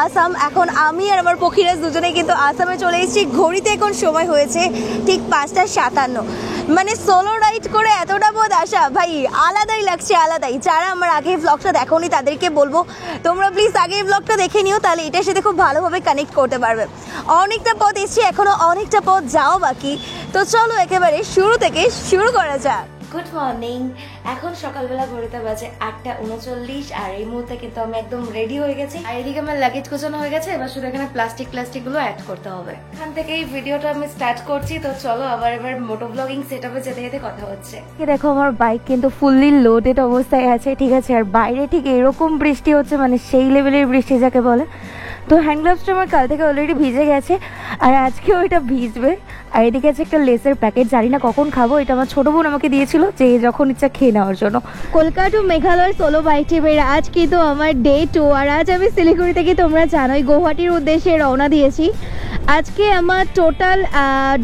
আসাম। এখন আমি আর আমার পক্ষীরাজ দুজনেই কিন্তু আসামে চলে এসেছি। ঘড়িতে এখন সময় হয়েছে ঠিক 5:57। মানে সোলো রাইড করে এতটা পথ আসা ভাই আলাদাই লাগছে, আলাদাই। যারা আমার আগে ব্লগটা দেখোনি তাদেরকে বলবো তোমরা প্লিজ আগে ব্লগটা দেখে নিও, তাহলে এটার সাথে খুব ভালোভাবে কানেক্ট করতে পারবে। অনেকটা পথ এসেছি, এখনো অনেকটা পথ যাও বাকি। তো চলো একেবারে শুরু থেকে শুরু করা যাক। Good morning. এখন সকালবেলা ঘড়িতে বাজে 8:39 আর এই মুহূর্তে কিন্তু আমি একদম রেডি হয়ে গেছি। আর এদিকে আমার লাগেজ গোছানো হয়ে গেছে, এবার শুধু এখানে প্লাস্টিক গুলো অ্যাড করতে হবে। এখান থেকে এই ভিডিওটা আমি স্টার্ট করছি। তো চলো এবার মোটো ব্লগিং সেটআপে যেতে যেতে কথা হচ্ছে। দেখো আমার বাইক কিন্তু ফুললি লোডেড অবস্থায় আছে, ঠিক আছে। আর বাইরে ঠিক এরকম বৃষ্টি হচ্ছে, মানে সেই লেভেলের বৃষ্টি যাকে বলে। তো হ্যান্ড গ্লাভসটা আমার কাল থেকে অলরেডি ভিজে গেছে আর আজকেও এটা ভিজবে। আর এদিকে আছে একটা লেসের প্যাকেট, জানি না কখন খাবো। এটা আমার ছোট বোন আমাকে দিয়েছিল যে যখন ইচ্ছা খেয়ে নেওয়ার জন্য। Kolkata to Meghalaya solo bike ট্রিপের আজ কিন্তু আমার ডে 2। আর আজ আমি শিলিগুড়ি থেকে তোমরা জানোই গুয়াহাটির উদ্দেশ্যে রওনা দিয়েছি। আজকে আমার টোটাল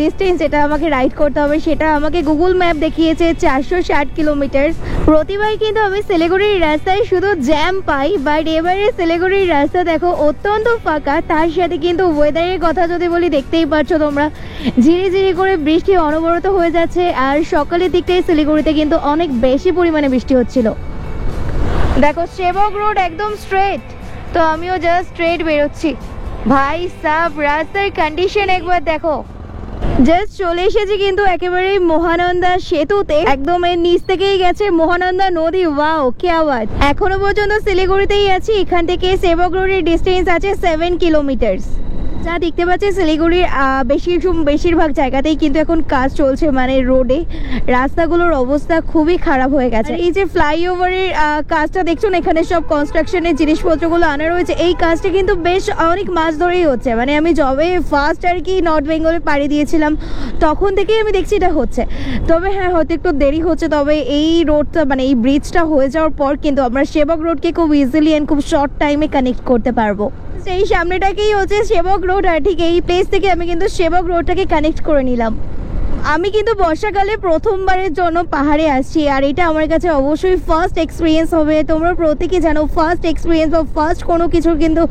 ডিস্টেন্স যেটা আমাকে রাইড করতে হবে সেটা আমাকে গুগল ম্যাপ দেখিয়েছে 460 কিলোমিটার। প্রতিবার কিন্তু আমি শিলিগুড়ির রাস্তায় শুধু জ্যাম পাই, বাট এবারে শিলিগুড়ির রাস্তা দেখো অত্যন্ত ফাঁকা। তার সাথে কিন্তু ওয়েদারের কথা যদি বলি, দেখতেই পাচ্ছ তোমরা ঝিরিঝিরি করে বৃষ্টি অনবরত হয়ে যাচ্ছে। আর সকালের দিকটাই শিলিগুড়িতে কিন্তু অনেক বেশি পরিমাণে বৃষ্টি হচ্ছিল। দেখো সেবক রোড একদম স্ট্রেট, তো আমিও জাস্ট স্ট্রেট বেরোচ্ছি। ভাই সাব রাস্তার কন্ডিশন একবার দেখো। জাস্ট চলে এসেছি কিন্তু একেবারে মহানন্দা সেতুতে, একদম এর নিচ থেকেই গেছে মহানন্দা নদী। ওয়াও কে আওয়াজ। এখনো পর্যন্ত শিলিগুড়িতেই আছি। এখান থেকে সেবক রোডের ডিস্টেন্স আছে 7 কিলোমিটার। যা দেখতে পাচ্ছি শিলিগুড়ির বেশিরভাগ জায়গাতেই কিন্তু এখন কাজ চলছে, মানে রোডে রাস্তাগুলোর অবস্থা খুবই খারাপ হয়ে গেছে। এই যে ফ্লাইওভারের কাজটা দেখছো না, এখানে সব কনস্ট্রাকশনের জিনিসপত্রগুলো আনা রয়েছে। এই কাজটা কিন্তু বেশ অনেক মাস ধরেই হচ্ছে, মানে আমি যবে ফার্স্ট আর কি নর্থ বেঙ্গলে পাড়ি দিয়েছিলাম তখন থেকেই আমি দেখছি এটা হচ্ছে। তবে হ্যাঁ, হয়তো একটু দেরি হচ্ছে, তবে এই রোডটা মানে এই ব্রিজটা হয়ে যাওয়ার পর কিন্তু আমরা সেবক রোডকে খুব ইজিলি অ্যান্ড খুব শর্ট টাইমে কানেক্ট করতে পারবো। সেই সামনেটাকেই হচ্ছে সেবক রোড, আর ঠিক এই প্লেস থেকে আমি কিন্তু সেবক রোডটাকে কানেক্ট করে নিলাম। আমি কিন্তু বর্ষাকালে প্রথমবারের জন্য পাহাড়ে আসছি, আর এটা আমার কাছে অবশ্যই ফার্স্ট এক্সপিরিয়েন্স হবে। তোমরা প্রত্যেকে জানো ফার্স্ট এক্সপিরিয়েন্স বা ফার্স্ট কোনো কিছুর কিন্তু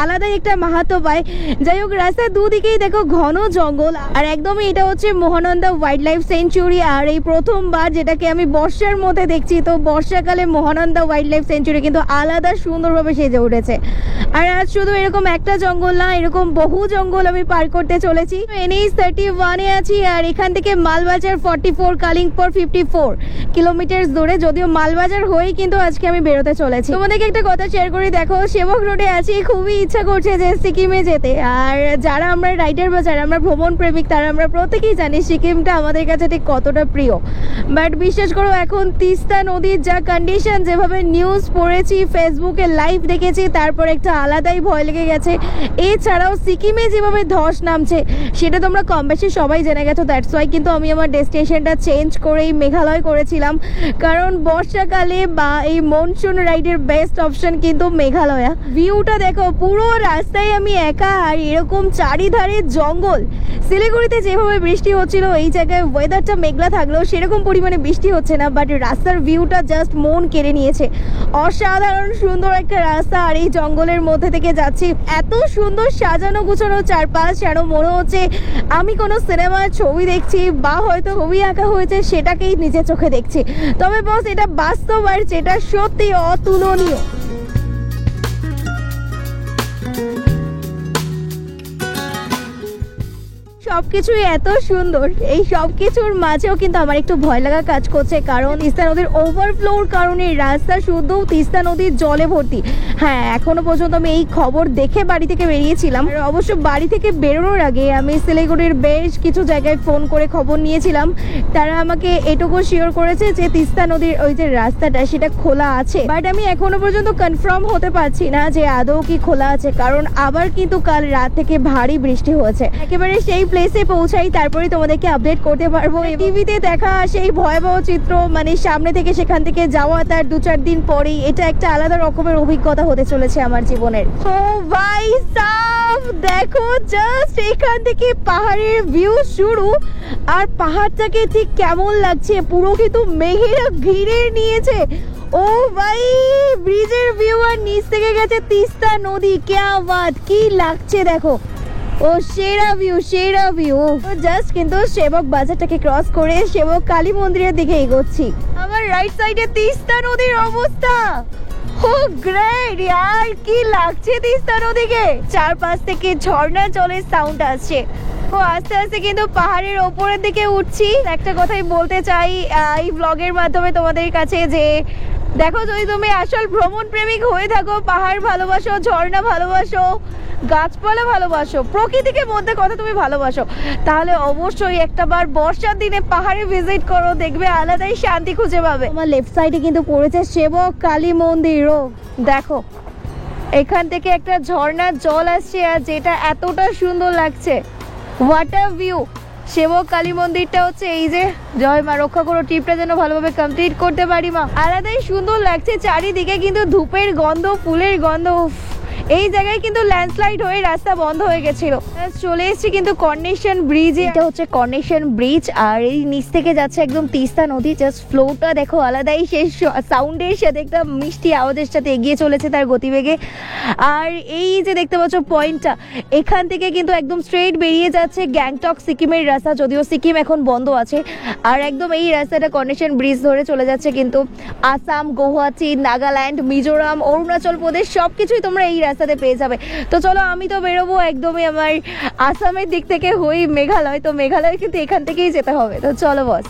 আলাদাই একটা মাহাত্ম্য পায়। যাই হোক, রাস্তার দুদিকেই দেখো ঘন জঙ্গল, আর একদমই এটা হচ্ছে মহানন্দা ওয়াইল্ড লাইফ সেঞ্চুরি। আর এই প্রথমবার যেটাকে আমি বর্ষার মধ্যে দেখছি, তো বর্ষাকালে মহানন্দা ওয়াইল্ড লাইফ সেঞ্চুরি কিন্তু আলাদা সুন্দরভাবে সেজে উঠেছে। আর আজ শুধু এরকম একটা জঙ্গল না, এরকম বহু জঙ্গল আমি পার করতে চলেছি। NH 31-এ আছি, আর এখান থেকে মালবাজার 44, কালিম্পং 54 কিলোমিটার দূরে। যদিও মালবাজার হয়েই কিন্তু আজকে আমি বেরোতে চলেছি। তোমাদেরকে একটা কথা শেয়ার করি, দেখো সেবক রোডে আছি, খুবই ইচ্ছা করছে যে সিকিমে যেতে। আর যারা আমরা রাইডার বা যারা আমরা ভ্রমণ প্রেমিক তারা আমরা প্রত্যেকেই জানি সিকিমটা আমাদের কাছে ঠিক কতটা প্রিয়। বাট বিশ্বাস করো, এখন তিস্তা নদীর যা কন্ডিশন, যেভাবে নিউজ পড়েছি, ফেসবুকে লাইভ দেখেছি, তারপর একটা আলাদাই ভয় লেগে গেছে। এছাড়াও সিকিমে যেভাবে ধস নামছে সেটা তোমরা কম বেশি সবাই জেনে গেছো। দ্যাটস ওয়াই কিন্তু আমি আমার ডেস্টিনেশনটা চেঞ্জ করেই মেঘালয় করেছিলাম, কারণ বর্ষাকালে বা এই মনসুন রাইডের বেস্ট অপশন কিন্তু মেঘালয়া। ভিউটা দেখো, পুরো রাস্তায় আমি একা, আর এরকম চারিধারে জঙ্গল। শিলিগুড়িতে যেভাবে বৃষ্টি হচ্ছিল, এই জায়গায় ওয়েদারটা মেঘলা থাকলেও সেরকম পরিমাণে বৃষ্টি হচ্ছে না, বাট রাস্তার ভিউটা জাস্ট মন কেড়ে নিয়েছে। অসাধারণ সুন্দর একটা রাস্তা, আর এই জঙ্গলের মধ্যে থেকে যাচ্ছি। এত সুন্দর সাজানো গুছানো চারপাশ, যেন মনে হচ্ছে আমি কোনো সিনেমার ছবি দেখছি বা হয়তো ছবি আঁকা হয়েছে সেটাকেই নিজের চোখে দেখছি। তবে বস, এটা বাস্তব আর যেটা সত্যি অতুলনীয়। সবকিছুই এত সুন্দর, এই সবকিছুর মাঝেও কিন্তু আমার একটু ভয় লাগা কাজ করছে, কারণ তিস্তা নদীর ওভারফ্লোর কারণে রাস্তা শুধু তিস্তা নদীর জলে ভর্তি। হ্যাঁ, এখনো পর্যন্ত আমি এই খবর দেখে বাড়ি থেকে বেরিয়েছিলাম। আর অবশ্য বাড়ি থেকে বেরোনোর আগে আমি শিলিগুড়ির বেশ কিছু জায়গায় ফোন করে খবর নিয়েছিলাম। তারা আমাকে এটুকু শিওর করেছে যে তিস্তা নদীর ওই যে রাস্তাটা সেটা খোলা আছে, বাট আমি এখনো পর্যন্ত কনফার্ম হতে পারছি না যে আদৌ কি খোলা আছে, কারণ আবার কিন্তু কাল রাত থেকে ভারী বৃষ্টি হয়েছে। একেবারে সেই প্লেসে পৌঁছাই, তারপরে তোমাদেরকে আপডেট করতে পারবো। টিভিতে দেখা সেই ভয়াবহ চিত্র, মানে সামনে থেকে সেখান থেকে যাওয়া, তার 2-4 দিন পরেই এটা একটা আলাদা রকমের অভিজ্ঞতা হতে চলেছে আমার জীবনের। ও ভাই সাব, দেখো জাস্ট এখান থেকে পাহাড়ের ভিউ শুরু, আর পাহাড়টাকে ঠিক কেমন লাগছে, পুরো কিন্তু মেঘেরা ঘিরে নিয়েছে। ও ভাই ব্রিজের ভিউ আর নিচ থেকে গেছে তিস্তা নদী, क्या बात, কি লাগছে দেখো। ও সেরা ভিউ। তো জাস্ট কিন্তু সেবক বাজারটাকে ক্রস করে সেবক কালী মন্দিরের দিকে এগোচ্ছি। আমার রাইট সাইডে তিস্তা নদীর অবস্থা, ও গ্রেট यार, কি লাগছে তিস্তা নদীকে। চারপাশ থেকে ঝর্ণা জলের সাউন্ড আসছে। ও আস্তে আস্তে কিন্তু পাহাড়ের ওপরের দিকে উঠছি। একটা কথাই বলতে চাই এই ব্লগের মাধ্যমে তোমাদের কাছে, যে দেখো যদি তুমি আসল ভ্রমণ প্রেমিক হয়ে থাকো, পাহাড় ভালোবাসো, ঝর্ণা ভালোবাসো, গাছপালা ভালোবাসো, প্রকৃতিকে মধ্যে কথা তুমি ভালোবাসো, তাহলে অবশ্যই একটা বার বর্ষার দিনে পাহাড়ে ভিজিট করো, দেখবে আলাদাই শান্তি খুঁজে পাবে। আমার লেফট সাইডে কিন্তু পড়েছে সেবক কালী মন্দির। ও দেখো এখান থেকে একটা ঝর্ণার জল আসছে, আর যেটা এতটা সুন্দর লাগছে, ওয়াটার ভিউ। সেবক কালী মন্দিরটা হচ্ছে এই যে, জয় মা রক্ষা করো, ট্রিপটা যেন ভালোভাবে কমপ্লিট করতে পারি মা। আলাদাই সুন্দর লাগছে, চারিদিকে কিন্তু ধূপের গন্ধ, ফুলের গন্ধ। এই জায়গায় কিন্তু ল্যান্ডস্লাইড হয়ে রাস্তা বন্ধ হয়ে গেছিল। চলে এসেছি কিন্তু কর্নেশন ব্রিজে। এটা হচ্ছে কর্নেশন ব্রিজ, আর এই নিচ থেকে যাচ্ছে একদম তিস্তা নদী। জাস্ট ফ্লোটা দেখো আলাদাই, সেই সাউন্ডের সাথে একটা মিষ্টি আওয়াজের সাথে এগিয়ে চলেছে তার গতিবেগে। আর এই যে দেখতে পাচ্ছ পয়েন্টটা, এখান থেকে কিন্তু একদম স্ট্রেট বেরিয়ে যাচ্ছে গ্যাংটক সিকিমের রাস্তা, যদিও সিকিম এখন বন্ধ আছে। আর একদম এই রাস্তাটা কর্নেশন ব্রিজ ধরে চলে যাচ্ছে কিন্তু আসাম, গুয়াহাটি, নাগাল্যান্ড, মিজোরাম, অরুণাচল প্রদেশ সবকিছুই তোমরা এই রাস্তাতে পেয়ে যাবে। তো চলো আমি তো বেরোবো একদমই আমার আসামের দিক থেকে হই মেঘালয়, তো মেঘালয় কিন্তু এখান থেকেই যেতে হবে। তো চলো বস।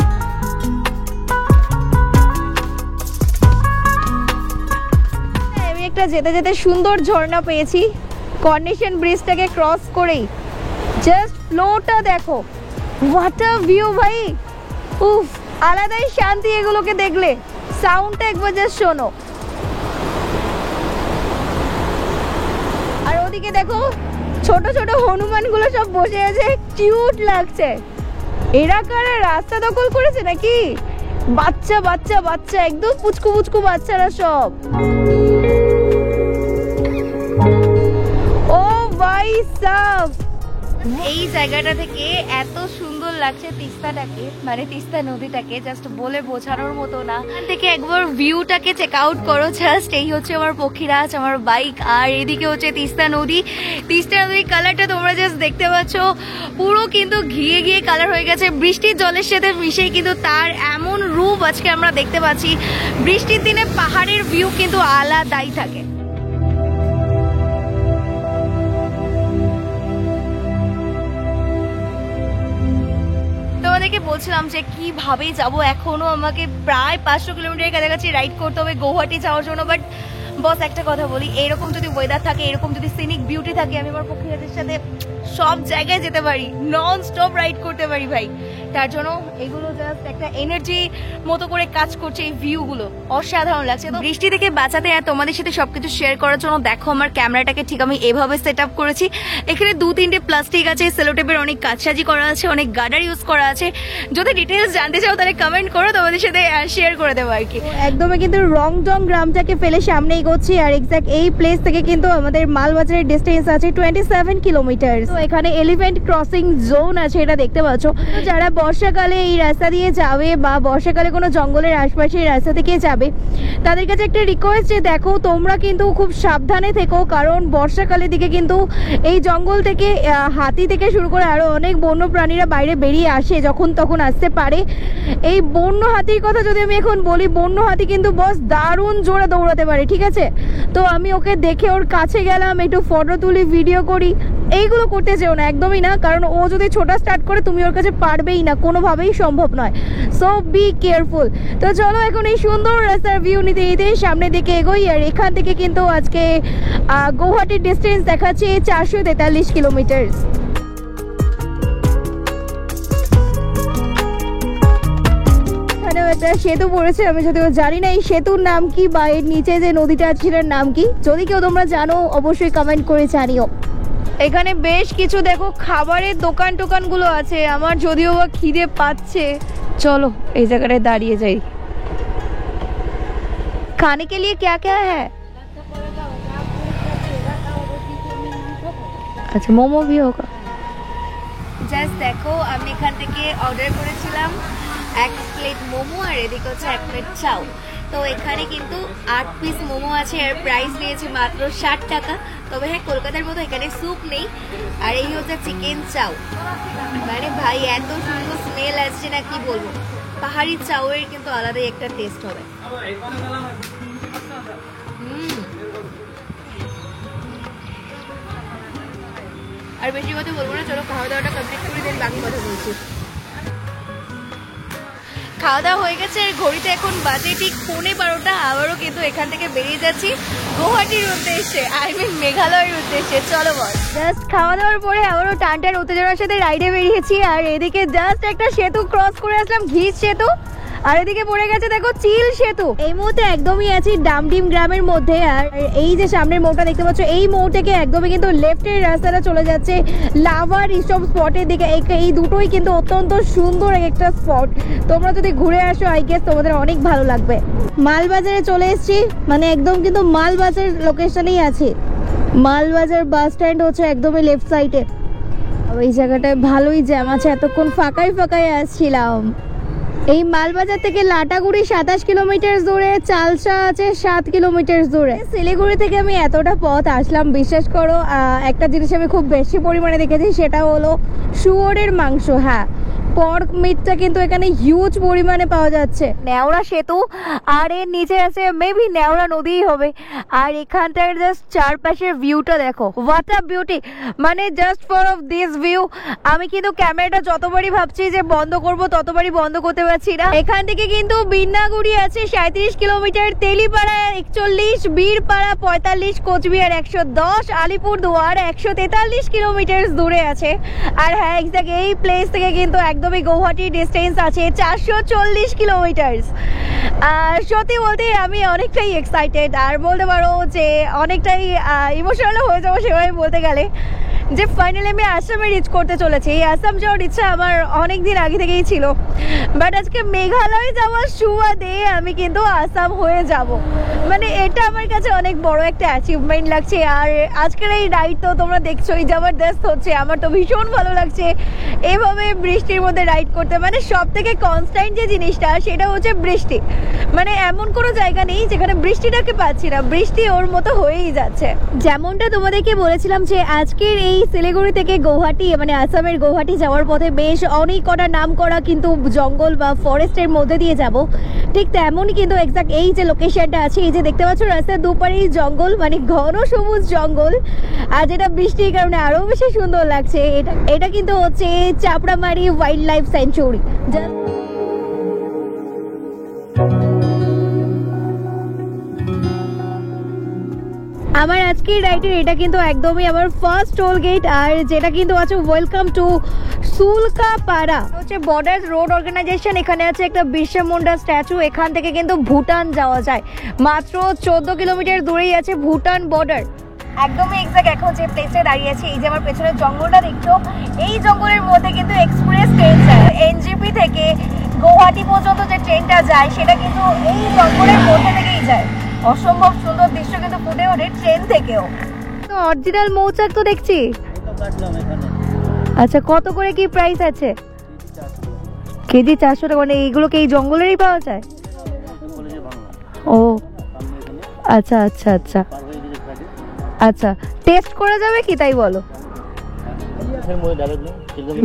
আমি একটা যেতে যেতে সুন্দর ঝর্ণা পেয়েছি কর্নেশন ব্রিজটাকে ক্রস করেই। জাস্ট ফ্লোটা দেখো, ওয়াটার ভিউ ভাই, উফ আলাদাই শান্তি এগুলোকে দেখলে। সাউন্ডটা একবার জাস্ট শোনো। আর ওদিকে দেখো ছোট ছোট হনুমান গুলো সব বসে আছে, কিউট লাগছে। এরা কারা রাস্তা দখল করেছে নাকি? বাচ্চা বাচ্চা বাচ্চা, একদম পুচকু পুচকু বাচ্চারা সব। ও ভাই সাব, এই জায়গাটা থেকে এত সুন্দর লাগছে তিস্তাটাকে, মানে তিস্তা নদীটাকে, জাস্ট বলে বোঝানোর মতো না। এখান থেকে একবার ভিউটাকে চেক আউট করো। জাস্ট এই হচ্ছে আমার পক্ষীরাজ, আমার বাইক, আর এদিকে হচ্ছে তিস্তা নদী। তিস্তা নদীর কালারটা তোমরা জাস্ট দেখতে পাচ্ছ, পুরো কিন্তু ঘিয়ে ঘিয়ে কালার হয়ে গেছে বৃষ্টির জলের সাথে মিশে, কিন্তু তার এমন রূপ আজকে আমরা দেখতে পাচ্ছি। বৃষ্টির দিনে পাহাড়ের ভিউ কিন্তু আলাদাই থাকে। তোমাদেরকে বলছিলাম যে কিভাবে যাব, এখনো আমাকে প্রায় 500 কিলোমিটারের কাছাকাছি রাইড করতে হবে গুয়াহাটি যাওয়ার জন্য। বাট বস একটা কথা বলি, এরকম যদি ওয়েদার থাকে, এরকম যদি সিনিক বিউটি থাকে, আমি আমার পক্ষীরাজের সাথে সব জায়গায় যেতে পারি, নন স্টপ রাইড করতে পারি ভাই। তার জন্য এগুলো জাস্ট একটা এনার্জি মতো করে কাজ করছে। এই ভিউগুলো অসাধারণ লাগছে। তো বৃষ্টি থেকে বাঁচাতে আর তোমাদের সাথে সবকিছু শেয়ার করার জন্য দেখো আমার ক্যামেরাটাকে ঠিক আমি এভাবে সেট আপ করেছি। এখানে 2-3টে প্লাস্টিক আছে, সেলোটেপের অনেক কাজসাজি করা আছে, অনেক গার্ডার ইউজ করা আছে। যদি ডিটেলস জানতে চাও তাহলে কমেন্ট করো, তোমাদের সাথে শেয়ার করে দেবো আর কি। একদমই কিন্তু রংজং গ্রামটাকে ফেলে সামনে এগোচ্ছি, আর এক্সাক্ট এই প্লেস থেকে কিন্তু আমাদের মালবাজারের ডিস্টেন্স আছে 27 কিলোমিটার। তো এখানে এলিফ্যান্ট ক্রসিং জোন আছে, এটা দেখতে পাচ্ছ। যারা বর্ষাকালে এই রাস্তা দিয়ে যাবে বা বর্ষাকালে কোনো জঙ্গলের আশপাশে এই রাস্তা থেকে যাবে, তাদের কাছে একটা রিকোয়েস্ট যে দেখো তোমরা কিন্তু খুব সাবধানে থেকো, কারণ বর্ষাকালের দিকে কিন্তু এই জঙ্গল থেকে হাতি থেকে শুরু করে আরো অনেক বন্য প্রাণীরা বাইরে বেরিয়ে আসে, যখন তখন আসতে পারে। এই বন্য হাতির কথা যদি আমি এখন বলি, বন্য হাতি কিন্তু বস দারুণ জোরে দৌড়াতে পারে, ঠিক আছে? তো আমি ওকে দেখে ওর কাছে গেলাম, একটু ফটো তুলি, ভিডিও করি। এইগুলো করতে চেও না, একদমই না, কারণ ও যদি ছোটা স্টার্ট করে তুমি ওর কাছে পারবেই না, কোনোভাবেই সম্ভব নয়। So be careful. তো চলো এখন এই সুন্দর রাস্তার ভিউ নিতে নিতে সামনের দিকে এগোই। আর এখান থেকে কিন্তু আজকে গুয়াহাটির ডিস্টেন্স দেখাচ্ছে 443 কিলোমিটার। একটা সেতু পড়েছে, আমি যদিও জানি না এই সেতুর নাম কি বা এর নিচে যে নদীটা আছে সেটার নাম কি। যদি কেউ তোমরা জানো অবশ্যই কমেন্ট করে জানিও। এখানে বেশ কিছু দেখো খাবারের দোকান টোকানগুলো আছে, আমার যদিও বা খিদে পাচ্ছে। চলো এই জায়গাটায় দাঁড়িয়ে যাই। খানে কে লিয়ে क्या क्या है? আচ্ছা মোমো भी होगा। জাস্ট দেখো আমি এখান থেকে অর্ডার করেছিলাম 1 প্লেট মোমো, আর এদিকে হচ্ছে 1 প্লেট চাউ। তো এখানে কিন্তু 8 পিস মোমো আছে আর প্রাইস নিয়েছে মাত্র 60 টাকা। তবে হ্যাঁ, কলকাতার মতো এখানে স্যুপ নেই। আর এই হচ্ছে চিকেন চাউ, মানে ভাই এত সুন্দর স্মেল আসছে না, কি বলবো। পাহাড়ি চাউয়ের কিন্তু আলাদাই একটা টেস্ট হবে। আর বেশি কথা বলবো না, চলো খাওয়া দাওয়াটা কমপ্লিট করে দেন বাকি কথা বলছি। খাওয়া দাওয়া হয়ে গেছে, ঘড়িতে এখন বাজে ঠিক 12:15। আবারও কিন্তু এখান থেকে বেরিয়ে যাচ্ছি গুয়াহাটির উদ্দেশ্যে, মেঘালয়ের উদ্দেশ্যে। চলো বল। জাস্ট খাওয়া দাওয়ার পরে আবারও টানটার উত্তেজনার সাথে রাইডে বেরিয়েছি। আর এদিকে জাস্ট একটা সেতু ক্রস করে আসলাম, ঘিস সেতু। আর এদিকে পড়ে গেছে দেখো চিল সেতু। এই মুহূর্তে একদমই আছি ডামডিম গ্রামের মধ্যে। আর এই যে সামনের মোড়টা দেখতে পাচ্ছ, এই মোড় থেকে একদমই কিন্তু লেফটের রাস্তাটা চলে যাচ্ছে লাভার রিসর্ট স্পটের দিকে। এই দুটোই কিন্তু অত্যন্ত সুন্দর একটা স্পট। তোমরা যদি ঘুরে আসো, আই গেস তোমাদের অনেক ভালো লাগবে। মালবাজারে চলে এসেছি, মানে একদম কিন্তু মালবাজার লোকেশনেই আছি। মালবাজার বাস স্ট্যান্ড হচ্ছে একদমই লেফট সাইডে। ওই জায়গাটায় ভালোই জ্যাম আছে, এতক্ষণ ফাঁকাই আসছিলাম। এই মালবাজার থেকে লাটাগুড়ি 27 কিলোমিটার দূরে, চালসা আছে 7 কিলোমিটার দূরে। শিলিগুড়ি থেকে আমি এতটা পথ আসলাম, বিশ্বাস করো একটা জিনিস আমি খুব বেশি পরিমাণে দেখেছি, সেটা হলো শুয়োরের মাংস। হ্যাঁ, পর্ক মিটটা কিন্তু এখানে হিউজ পরিমাণে পাওয়া যাচ্ছে। নেওড়া সেতু, আর এর নিচে আছে মেবি নেওড়া নদীই হবে। আর এখানটার জাস্ট চারপাশের ভিউটা দেখো, হোয়াট আ বিউটি। মানে just for of this view আমি কিন্তু ক্যামেরাটা যতবারই ভাবছি যে বন্ধ করব, ততবারই বন্ধ করতে পারছি না। এখান থেকে কিন্তু বিন্নাগুড়ি আছে 37 কিলোমিটার, তেলিপাড়া 41, বীরপাড়া 45, কোচবিহার 110, আলিপুরদুয়ার 143 কিলোমিটার দূরে আছে। আর হ্যাঁ, এক্সাক্ট এই প্লেস থেকে কিন্তু একদমই গুয়াহাটির ডিস্টেন্স আছে 440 কিলোমিটার। আর সত্যি বলতে আমি অনেকটাই এক্সাইটেড, আর বলতে পারো যে অনেকটাই ইমোশনাল হয়ে যাবো সেভাবে বলতে গেলে, যে ফাইনালি আমি আসামে রিচ করতে চলেছি। এই আসাম যাওয়ার ইচ্ছা আমার অনেক দিন আগে থেকেই ছিল, বাট আজকে মেঘালয় যাওয়ার সুবাদে আমি কিন্তু আসাম হয়ে যাব। মানে এটা আমার কাছে অনেক বড় একটা অ্যাচিভমেন্ট লাগছে। আর আজকের এই রাইড তো তোমরা দেখছোই, জবরদস্ত হচ্ছে। আমার তো ভীষণ ভালো লাগছে এভাবে বৃষ্টির মধ্যে রাইড করতে। মানে সব থেকে কনস্ট্যান্ট যে জিনিসটা, সেটা হচ্ছে বৃষ্টি। মানে এমন কোনো জায়গা নেই যেখানে বৃষ্টিটাকে পাচ্ছি না, বৃষ্টি ওর মতো হয়েই যাচ্ছে। যেমনটা তোমাদেরকে বলেছিলাম যে আজকের এই শিলিগুড়ি থেকে গুয়াহাটি, মানে আসামের গুয়াহাটি যাওয়ার পথে বেশ অনেক কটা নাম করা কিন্তু জঙ্গল বা ফরেস্টের মধ্যে দিয়ে যাব। ঠিক তেমনই কিন্তু এক্সাক্ট এই যে লোকেশনটা আছে, এই যে দেখতে পাচ্ছ রাস্তার দুপারেই জঙ্গল, মানে ঘন সবুজ জঙ্গল। আর যেটা বৃষ্টির কারণে আরো বেশি সুন্দর লাগছে। এটা কিন্তু হচ্ছে চাপড়ামারি ওয়াইল্ড লাইফ স্যাংচুয়ারি। আমার আজকের রাইডের এটা কিন্তু একদমই আমার ফার্স্ট টোল গেট। আর যেটা কিন্তু আছে ওয়েলকাম টু সুলকাপাড়া, হচ্ছে বর্ডার রোড অর্গানাইজেশন। এখানে আছে একটা বিরসা মুন্ডা স্ট্যাচু। এখান থেকে কিন্তু ভুটান যাওয়া যায়, মাত্র 14 কিলোমিটার দূরেই আছে ভুটান বর্ডার। একদমই এক্সাক্ট এখন যে প্লেসে দাঁড়িয়ে আছে, এই যে আমার পেছনের জঙ্গলটা দেখছো, এই জঙ্গলের মধ্যে কিন্তু এক্সপ্রেস ট্রেন যায়। এনজেপি থেকে গুয়াহাটি পর্যন্ত যে ট্রেনটা যায়, সেটা কিন্তু এই জঙ্গলের মধ্যে থেকেই যায়। অসম্ভব সুন্দর দৃশ্য কিন্তু ফুটে ওঠে ট্রেন থেকেও। তো অরিজিনাল মৌচাক তো দেখছি। আচ্ছা, কত করে কি প্রাইস আছে? কেজি 400 টাকা। মানে এইগুলো কি এই জঙ্গলেরই পাওয়া যায়? ও আচ্ছা আচ্ছা আচ্ছা আচ্ছা, টেস্ট করা যাবে কি তাই বলো?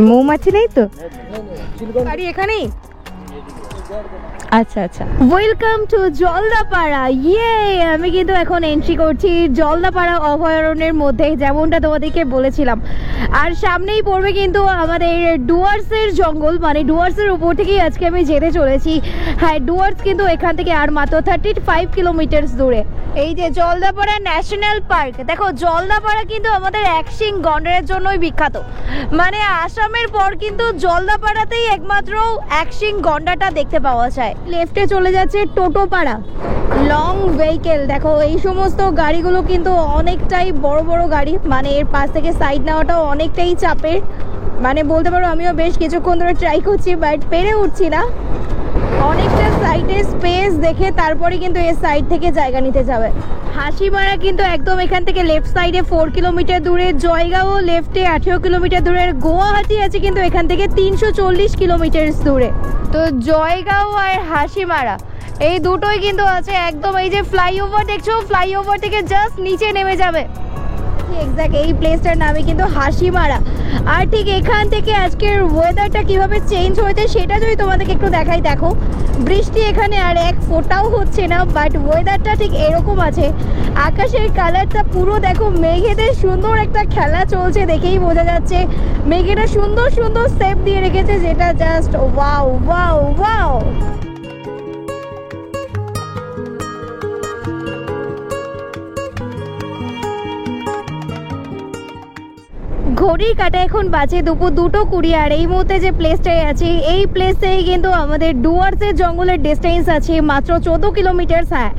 মৌমাছি নেই তো বাড়ি এখানেই? আচ্ছা আচ্ছা, ওয়েলকাম টু জলদাপাড়া। ইয়ে, আমি কিন্তু এখন এন্ট্রি করছি জলদাপাড়া অভয়ারণ্যের মধ্যে, যেমনটা তোমাদেরকে বলেছিলাম। আর সামনেই পড়বে কিন্তু আমাদের ডুয়ার্সের জঙ্গল, মানে ডুয়ার্সের উপর থেকেই আজকে আমি যেতে চলেছি। হ্যাঁ, ডুয়ার্স কিন্তু এখান থেকে আর মাত্র 35 কিলোমিটার দূরে। এই যে জলদাপাড়া ন্যাশনাল পার্ক, দেখো জলদাপাড়া কিন্তু আমাদের একশিং গন্ডারের জন্যই বিখ্যাত। মানে আসামের পর কিন্তু জলদাপাড়াতেই একমাত্র একশিং গন্ডারটা দেখতে পাওয়া যায়। লেফটে চলে যাচ্ছে টোটোপাড়া, লং ভেহিকেল। দেখো এই সমস্ত গাড়িগুলো কিন্তু অনেকটাই বড় বড় গাড়ি, মানে এর পাশ থেকে সাইড নেওয়াটাও অনেকটাই চাপের। মানে বলতে পারো আমিও বেশ কিছুক্ষণ ধরে ট্রাই করছি, বাট পেরে উঠছি না। অনেকটা সাইডের স্পেস দেখে তারপরে কিন্তু এই সাইড থেকে জায়গা নিতে যাবে। হাসিমারা কিন্তু একদম এখান থেকে লেফট সাইডে 4 কিলোমিটার দূরে, জয়গাঁও লেফটে 18 কিলোমিটার দূরে, আর গুয়াহাটি আছে কিন্তু এখান থেকে 340 কিলোমিটার দূরে। তো জয়গাঁও আর হাসিমারা এই দুটোই কিন্তু আছে একদম। এই যে ফ্লাইওভার দেখছো, ফ্লাইওভার থেকে জাস্ট নিচে নেমে যাবে। এক্স্যাক্ট এই প্লেসটার নামে কিন্তু হাসিমারা। আর ঠিক এখান থেকে আজকের ওয়েদারটা কিভাবে চেঞ্জ হয়েছে সেটা যদি তোমাদেরকে একটু দেখাই, দেখো বৃষ্টি এখানে আর এক ফোঁটাও হচ্ছে না, বাট ওয়েদারটা ঠিক এরকম আছে। আকাশের কালারটা পুরো দেখো, মেঘেদের সুন্দর একটা খেলা চলছে, দেখেই বোঝা যাচ্ছে। মেঘেরা সুন্দর সুন্দর স্টেপ দিয়ে রেখেছে, যেটা জাস্ট ওয়াও ওয়াও ওয়াও। ঘড়ির কাটা এখন বাজে দুপুর 2:20। আর এই মুহূর্তে যে প্লেসটায় আছে, এই প্লেসটাই কিন্তু আমাদের ডুয়ার্সের জঙ্গলের ডিস্টেন্স আছে মাত্র 14 কিলোমিটার। হ্যাঁ,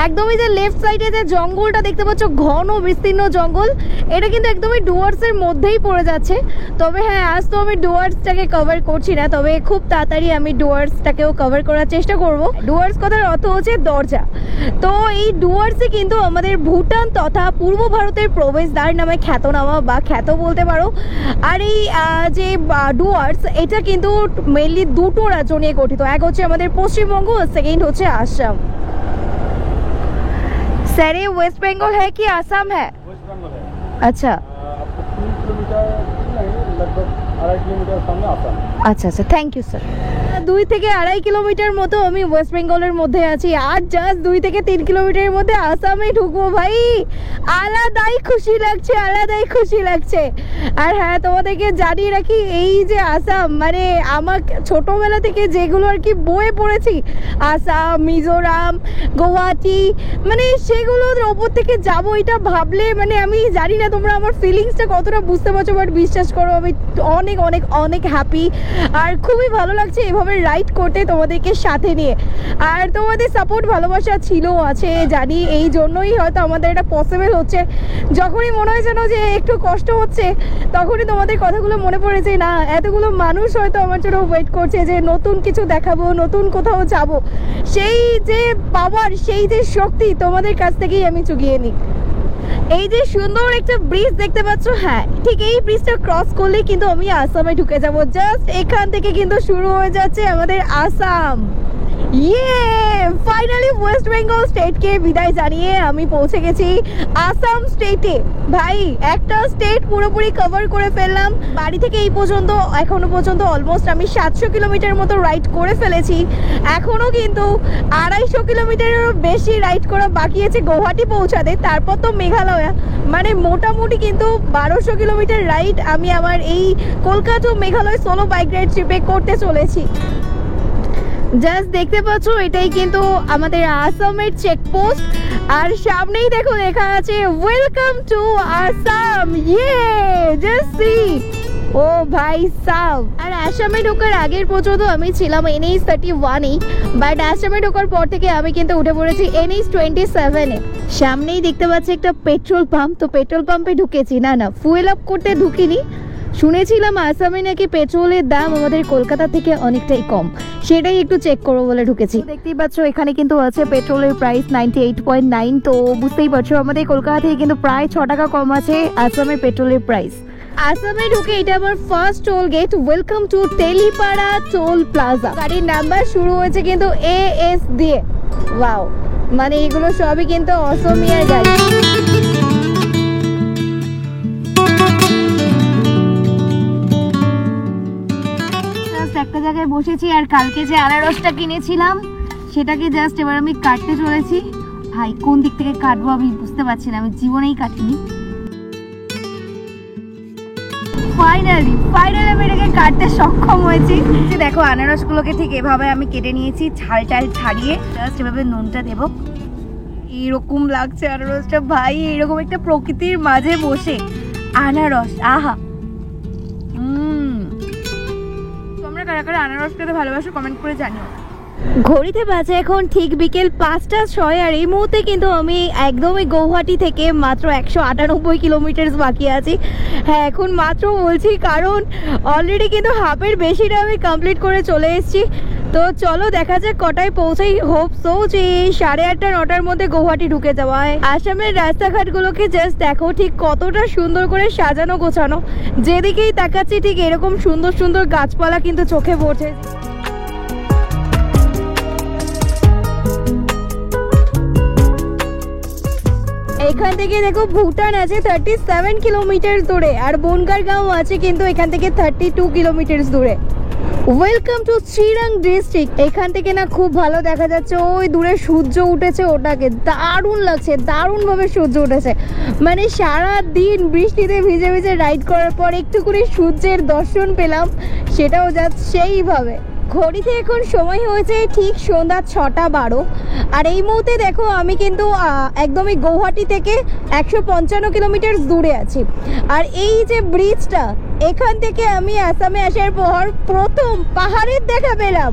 একদমই যে লেফট সাইডে যে জঙ্গলটা দেখতে পাচ্ছ, ঘন বিস্তীর্ণ জঙ্গল, এটা কিন্তু একদমই ডুয়ার্সের মধ্যেই পড়ে যাচ্ছে। তবে হ্যাঁ, আজ তো আমি ডুয়ার্সটাকে কভার করছি না, তবে খুব তাড়াতাড়ি আমি ডুয়ার্সটাকেও কভার করার চেষ্টা করব। ডুয়ার্স কথার অর্থ হচ্ছে দরজা। তো এই ডুয়ার্সে কিন্তু আমাদের ভুটান তথা পূর্ব ভারতের প্রবেশদ্বার নামে খ্যাতনামা বা খ্যাত বলতে পারো। আর এই যে ডুয়ার্স, এটা কিন্তু মেনলি দুটো রাজ্য নিয়ে গঠিত। এক হচ্ছে আমাদের পশ্চিমবঙ্গ, সেকেন্ড হচ্ছে আসাম। স্যার ये वेस्ट बंगाल है कि आसाम है? वेस्ट बंगाल है। अच्छा, आपको 3 किलोमीटर लगभग 2.5 किलोमीटर सामने आसाम। আচ্ছা আচ্ছা, থ্যাংক ইউ স্যার। 2 থেকে 2.5 কিলোমিটার মতো আমি ওয়েস্ট বেঙ্গলের মধ্যে আছি, আর জাস্ট 2 থেকে 3 কিলোমিটারের মধ্যে আসামে ঢুকবো। ভাই আলাদাই খুশি লাগছে, আলাদাই খুশি লাগছে। আর হ্যাঁ, তোমাদেরকে জানিয়ে রাখি, এই যে আসাম, মানে আমার ছোটোবেলা থেকে যেগুলো আর কি বয়ে পড়েছি, আসাম, মিজোরাম, গুয়াহাটি, মানে সেগুলোর ওপর থেকে যাবো এটা ভাবলে, মানে আমি জানি না তোমরা আমার ফিলিংসটা কতটা বুঝতে পারছো, বাট বিশ্বাস করো আমি অনেক অনেক অনেক হ্যাপি। আর খুবই ভালো লাগছে এভাবে রাইড করতে তোমাদেরকে সাথে নিয়ে। আর তোমাদের সাপোর্ট ভালোবাসা ছিল, আছে জানি, এই জন্যই হয়তো আমাদের এটা পসিবল হচ্ছে। যখনই মনে হয় যেন যে একটু কষ্ট হচ্ছে, তখনই তোমাদের কথাগুলো মনে পড়েছে, না এতগুলো মানুষ হয়তো আমার জন্য ওয়েট করছে যে নতুন কিছু দেখাবো, নতুন কোথাও যাব। সেই যে পাওয়ার, সেই যে শক্তি তোমাদের কাছ থেকেই আমি চুগিয়ে নিই। এই যে সুন্দর একটা ব্রিজ দেখতে পাচ্ছ, হ্যাঁ ঠিক এই ব্রিজটা ক্রস করলে কিন্তু আমি আসামে ঢুকে যাব। জাস্ট এখান থেকে কিন্তু শুরু হয়ে যাচ্ছে আমাদের আসাম। ইয়ে, ফাইনালি ওয়েস্ট বেঙ্গল স্টেটকে বিদায় জানিয়ে আমি পৌঁছে গেছি আসাম স্টেটে। ভাই একটা স্টেট পুরোপুরি কভার করে ফেললাম। বাড়ি থেকে এই পর্যন্ত, এখনো পর্যন্ত অলমোস্ট আমি 700 কিলোমিটার মতো রাইড করে ফেলেছি। এখনো কিন্তু 250 কিলোমিটারেরও বেশি রাইড করা বাকি আছে গুয়াহাটি পৌঁছাতে, তারপর তো মেঘালয়। মানে মোটামুটি কিন্তু 1200 কিলোমিটার রাইড আমি আমার এই Kolkata Meghalaya solo bike ride ট্রিপে করতে চলেছি। জাস্ট দেখতে পাচ্ছ, এটাই কিন্তু আমাদের আসামের চেকপোস্ট। আর সামনেই দেখো লেখা আছে ওয়েলকাম টু আসাম। ইয়ে, জাস্ট সি, ও ভাই সাব। আর আসামে ঢোকার আগের পর্যন্ত আমি ছিলাম NH 31-এই, বাট আসামে ঢোকার পর থেকে আমি কিন্তু উঠে পড়েছি NH 27-এ। সামনেই দেখতে পাচ্ছি একটা পেট্রোল পাম্প, তো পেট্রোল পাম্পে ঢুকেছি। না না, ফুয়েল আপ করতে ঢুকিনি। শুনেছিলাম আসামে নাকি পেট্রোলের দাম আমাদের কলকাতা থেকে অনেকটাই কম, সেটাই একটু চেক করবো বলে ঢুকেছি। দেখতেই পাচ্ছ এখানে কিন্তু আছে পেট্রোলের প্রাইস 98.9। তো বুঝতেই পারছো আমাদের কলকাতা থেকে কিন্তু প্রায় 6 টাকা কম আছে আসামের পেট্রোলের প্রাইস। আসামে ঢুকে এটা আমার first toll gate. Welcome to Telipara toll plaza. গাড়ির নাম্বার শুরু হয়েছে কিন্তু AS দিয়ে। ওয়াও, মানে এগুলো সবই কিন্তু অসমিয়ার গাড়ি। একটা জায়গায় বসেছি, আর কালকে যে আনারসটা কিনেছিলাম সেটাকে জাস্ট এবার আমি কাটতে চলেছি। ভাই কোন দিক থেকে কাটবো আমি বুঝতে পারছি না, আমি জীবনেই কাটিনি। ফাইনালি আমি এটাকে কাটতে সক্ষম হয়েছি। দেখো আনারসগুলোকে ঠিক এভাবে আমি কেটে নিয়েছি, ছাল টাল ছাড়িয়ে জাস্ট এভাবে নুনটা দেবো। এইরকম লাগছে আনারসটা ভাই, এরকম একটা প্রকৃতির মাঝে বসে আনারস, আহা। তোমরা কারা কারা আনারস খেতে ভালোবাসো কমেন্ট করে জানিও। ঘড়িতে বাজে এখন ঠিক বিকেল 5:06। আর এই মুহূর্তে কিন্তু আমি একদমই গৌহাটি থেকে মাত্র 198 কিলোমিটার বাকি আছি। হ্যাঁ, এখন মাত্র বলছি কারণ অলরেডি কিন্তু হাফের বেশিটা আমি কমপ্লিট করে চলে এসেছি। তো চলো দেখা যাক কটায় পৌঁছাই। হোপ সো যে 8:30-9টার মধ্যে গৌহাটি ঢুকে যাওয়া হয়। আসামের রাস্তাঘাটগুলোকে জাস্ট দেখো ঠিক কতটা সুন্দর করে সাজানো গোছানো। যেদিকেই তাকাচ্ছি ঠিক এরকম সুন্দর সুন্দর গাছপালা কিন্তু চোখে পড়ছে। এখান থেকে দেখো ভুটান আছে 37 কিলোমিটার দূরে, আর বনগাঁ গাঁও আছে কিন্তু এখান থেকে 32 কিলোমিটার দূরে। Welcome to Chirang district. এখান থেকে না খুব ভালো দেখা যাচ্ছে, ওই দূরে সূর্য উঠেছে, ওটাকে দারুণ লাগছে, দারুণভাবে সূর্য উঠেছে। মানে সারা দিন বৃষ্টিতে ভিজে ভিজে রাইড করার পর একটু করে সূর্যের দর্শন পেলাম, সেটাও যাচ্ছে সেইভাবে। ঘড়িতে এখন সময় হয়েছে ঠিক সন্ধ্যা 6:12। আর এই মুহূর্তে দেখো আমি কিন্তু একদমই গৌহাটি থেকে 155 কিলোমিটার দূরে আছি। আর এই যে ব্রিজটা, এখান থেকে আমি আসামে আসার পর প্রথম পাহাড়ের দেখা পেলাম,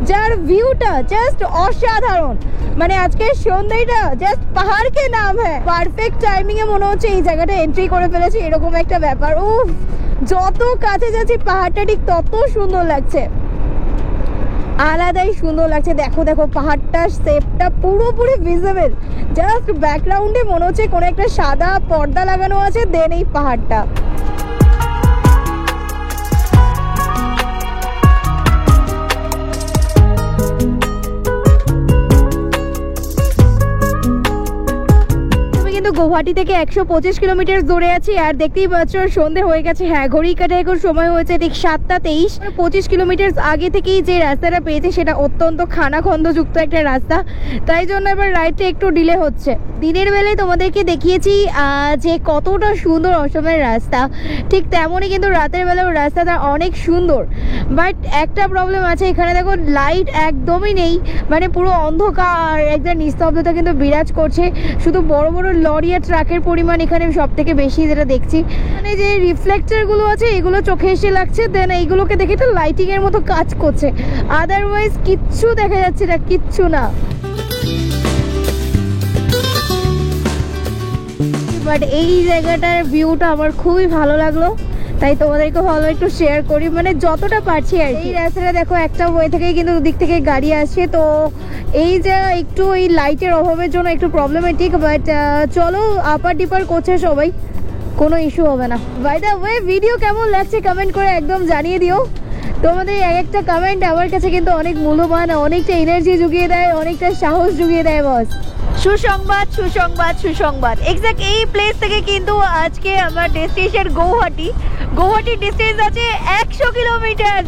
যার ভিউটা জাস্ট অসাধারণ। মানে আজকের সন্ধ্যাটা জাস্ট পাহাড়কে নাম হ্যাঁ, পারফেক্ট টাইমিং এ মনে হচ্ছে এই জায়গাটা এন্ট্রি করে ফেলেছি, এরকম একটা ব্যাপার। উফ, যত কাছে যাচ্ছি পাহাড়টা ঠিক তত সুন্দর লাগছে, আলাদাই সুন্দর লাগছে। দেখো দেখো পাহাড়টার শেপটা পুরোপুরি ভিজিবল, জাস্ট ব্যাকগ্রাউন্ডে মনে হচ্ছে কোনো একটা সাদা পর্দা লাগানো আছে, দেন এই পাহাড়টা। গৌহাটি থেকে 125 কিলোমিটার দূরে আছি। আর দেখতেই পাচ্ছ সন্ধে হয়ে গেছে। হ্যাঁ, ঘড়ি কাটে এখন সময় হয়েছে ঠিক 7:23। 25 কিলোমিটার আগে থেকেই যে রাস্তাটা পেয়েছে সেটা অত্যন্ত খানাখন্দযুক্ত একটা রাস্তা, তাই জন্য এবার রাইডটা একটু ডিলে হচ্ছে। দিনের বেলায় তোমাদেরকে দেখিয়েছি যে কতটা সুন্দর অসমের রাস্তা, ঠিক তেমনই কিন্তু রাতের বেলাও রাস্তাটা অনেক সুন্দর। বাট একটা প্রবলেম আছে, এখানে দেখো লাইট একদমই নেই, মানে পুরো অন্ধকার, একটা নিস্তব্ধতা কিন্তু বিরাজ করছে। শুধু বড় বড় লরি আর ট্রাকের পরিমাণ এখানে সব থেকে বেশি যেটা দেখছি। মানে যে রিফ্লেক্টর গুলো আছে এগুলো চোখে এসে লাগছে, দেন এইগুলোকে দেখে তো লাইটিং এর মতো কাজ করছে, আদারওয়াইজ কিচ্ছু দেখা যাচ্ছে না, কিচ্ছু না। বাট এই জায়গাটার ভিউটা আমার খুবই ভালো লাগলো, তাই তোমাদেরকে ভালো একটু শেয়ার করি, মানে যতটা পারছি আর কি। এই রাস্তাটা দেখো একটা ওয়ে থেকে কিন্তু দুদিক থেকে গাড়ি আসছে, তো এই যে একটু এই লাইটের অভাবের জন্য একটু প্রবলেমেটিক। বাট চলো, আপার ডিপার করছে সবাই, কোনো ইস্যু হবে না। বাই দ্য ওয়ে, ভিডিও কেমন লাগছে কমেন্ট করে একদম জানিয়ে দিও। তোমাদের এক একটা কমেন্ট আমার কাছে কিন্তু অনেক মূল্যবান, অনেকটা এনার্জি জুগিয়ে দেয়, অনেকটা সাহস জুগিয়ে দেয় বস। সুসংবাদ সুসংবাদ সুসংবাদ, এক্স্যাক্ট এই প্লেস থেকে কিন্তু আজকে আমার ডেস্টিনেশন গৌহাটি। গৌহাটির ডিস্টেন্স আছে 100 কিলোমিটার।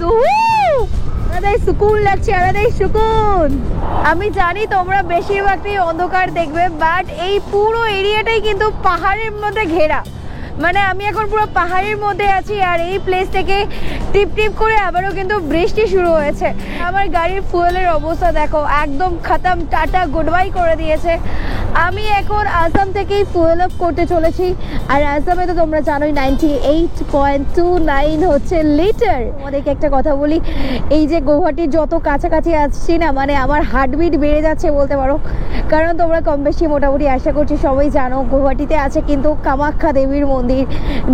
আলাদাই সুকুন লাগছে, আলাদাই সুকুন। আমি জানি তোমরা বেশিরভাগই অন্ধকার দেখবে, বাট এই পুরো এরিয়াটাই কিন্তু পাহাড়ের মধ্যে ঘেরা। মানে আমি এখন পুরো পাহাড়ের মধ্যে আছি, আর এই প্লেস থেকে টিপ টিপ করে আবারও কিন্তু বৃষ্টি শুরু হয়েছে। আমার গাড়ির ফুয়েলের অবস্থা দেখো, একদম খতম, টাটা গুড বাই করে দিয়েছে। আমি এখন আসাম থেকেই ফুয়েল আপ করতে চলেছি, আর আসামে তো তোমরা জানোই 98.29 হচ্ছে লিটার। আমাদেরকে একটা কথা বলি, এই যে গৌহাটির যত কাছাকাছি আসছি না, মানে আমার হার্টবিট বেড়ে যাচ্ছে বলতে পারো, কারণ তোমরা কম বেশি মোটামুটি আশা করছি সবাই জানো গৌহাটিতে আছে কিন্তু কামাখ্যা দেবীর মন্দির,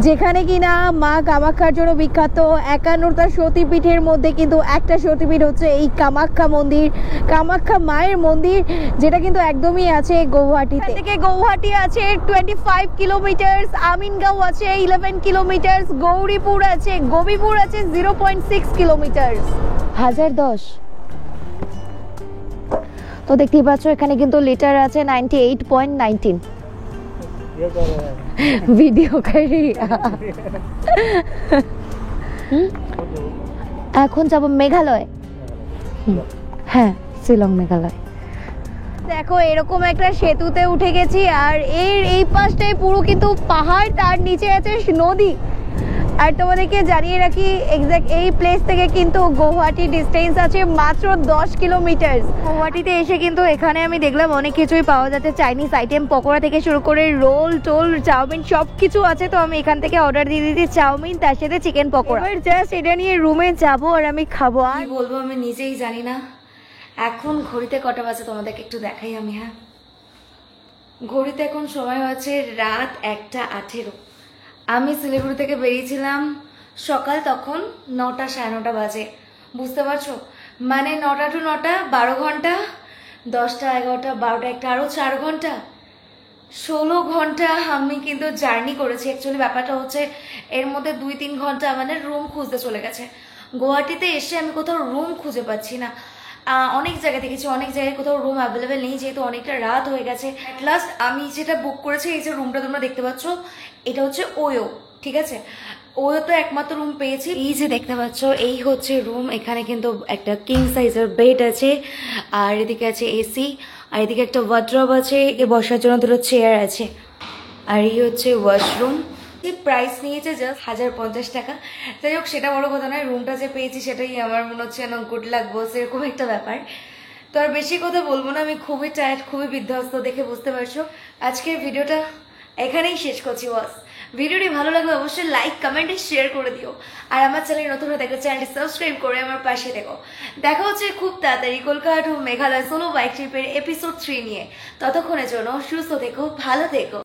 যেখানে কিনা মা কামাখ্যার জন্য বিখ্যাত। 51টা সতীপীঠের মধ্যে কিন্তু একটা সতীপীঠ হচ্ছে এই কামাখ্যা মন্দির, কামাখ্যা মায়ের মন্দির, যেটা কিন্তু একদমই আছে গৌহাটিতে। থেকে গৌহাটি আছে 25 কিলোমিটার, আমিনগাঁও আছে 11 কিলোমিটার, গৌরীপুর আছে, গোবিপুর আছে 0.6 কিলোমিটার। 1010। তো দেখতেই পাচ্ছ এখানে কিন্তু লিটার আছে 98.19। ভিডিও করি। এখন যাব মেঘালয়। হ্যাঁ, শিলং মেঘালয়। দেখো এরকম একটা সেতুতে উঠে গেছি, আর এর এই পাশটায় পুরো কিন্তু পাহাড়, তার নিচে আছে নদী। আর তোমাদেরকে জানিয়ে রাখি, এক্স্যাক্ট এই প্লেস থেকে কিন্তু গৌহাটি ডিস্টেন্স আছে মাত্র 10 কিলোমিটার। গৌহাটিতে এসে কিন্তু এখানে আমি দেখলাম অনেক কিছুই পাওয়া যাচ্ছে, চাইনিজ আইটেম, পকোড়া থেকে শুরু করে রোল টোল, চাউমিন, সব কিছু আছে। তো আমি এখান থেকে অর্ডার দিয়ে দিয়েছি চাউমিন, তার সাথে চিকেন পকোড়া। এবার জাস্ট এটা নিয়ে রুমে যাবো আর আমি খাবো। আর বলবো আমি নিজেই জানি না। এখন ঘড়িতে কটা বাজে তোমাদেরকে একটু দেখাই আমি। হ্যাঁ, ঘড়িতে এখন সময় হচ্ছে রাত 1:18। আমি শিলিগুড়ি থেকে বেরিয়েছিলাম সকাল তখন 9টা 9:30 বাজে। বুঝতে পারছো, মানে 9টা to 9টা 12 ঘন্টা, 10টা 11টা 12টা 1টা আরও 4 ঘন্টা, 16 ঘন্টা আমি কিন্তু জার্নি করেছি। অ্যাকচুয়ালি ব্যাপারটা হচ্ছে এর মধ্যে 2-3 ঘন্টা মানে রুম খুঁজতে চলে গেছে। গুয়াহাটিতে এসে আমি কোথাও রুম খুঁজে পাচ্ছি না। অনেক জায়গায় দেখেছি, অনেক জায়গায় কোথাও রুম অ্যাভেলেবেল নেই, যেহেতু অনেকটা রাত হয়ে গেছে। অ্যাট লাস্ট আমি যেটা বুক করেছি, এই যে রুমটা তোমরা দেখতে পাচ্ছ, এটা হচ্ছে ওয়ো, ঠিক আছে। ওয়ো তো একমাত্র রুম পেয়েছি। এই যে দেখতে পাচ্ছ, এই হচ্ছে রুম। এখানে কিন্তু একটা কিং সাইজের বেড আছে, আর এদিকে আছে এসি, আর এদিকে একটা ওয়ার্ড্রব আছে, বসার জন্য দুটো চেয়ার আছে, আর এই হচ্ছে ওয়াশরুম। প্রাইস নিয়েছে জাস্ট 1050 টাকা। যাই হোক, সেটা বড় কথা নয়, রুমটা যে পেয়েছি সেটাই আমার মনে হচ্ছে না গুড লাক বস, এরকম একটা ব্যাপার। তো আর বেশি কথা বলবো না, আমি খুবই টায়ার্ড, খুবই বিধ্বস্ত, দেখে বুঝতে পারছো। আজকের ভিডিওটা এখানেই শেষ করছি বস। ভিডিওটি ভালো লাগলে অবশ্যই লাইক কমেন্টে শেয়ার করে দিও, আর আমার চ্যানেল নতুন হয়ে দেখো, চ্যানেলটি সাবস্ক্রাইব করে আমার পাশে দেখো। দেখা হচ্ছে খুব তাড়াতাড়ি Kolkata to Meghalaya solo bike ট্রিপের এপিসোড 3 নিয়ে। ততক্ষণের জন্য সুস্থ থেকো, ভালো থেকো।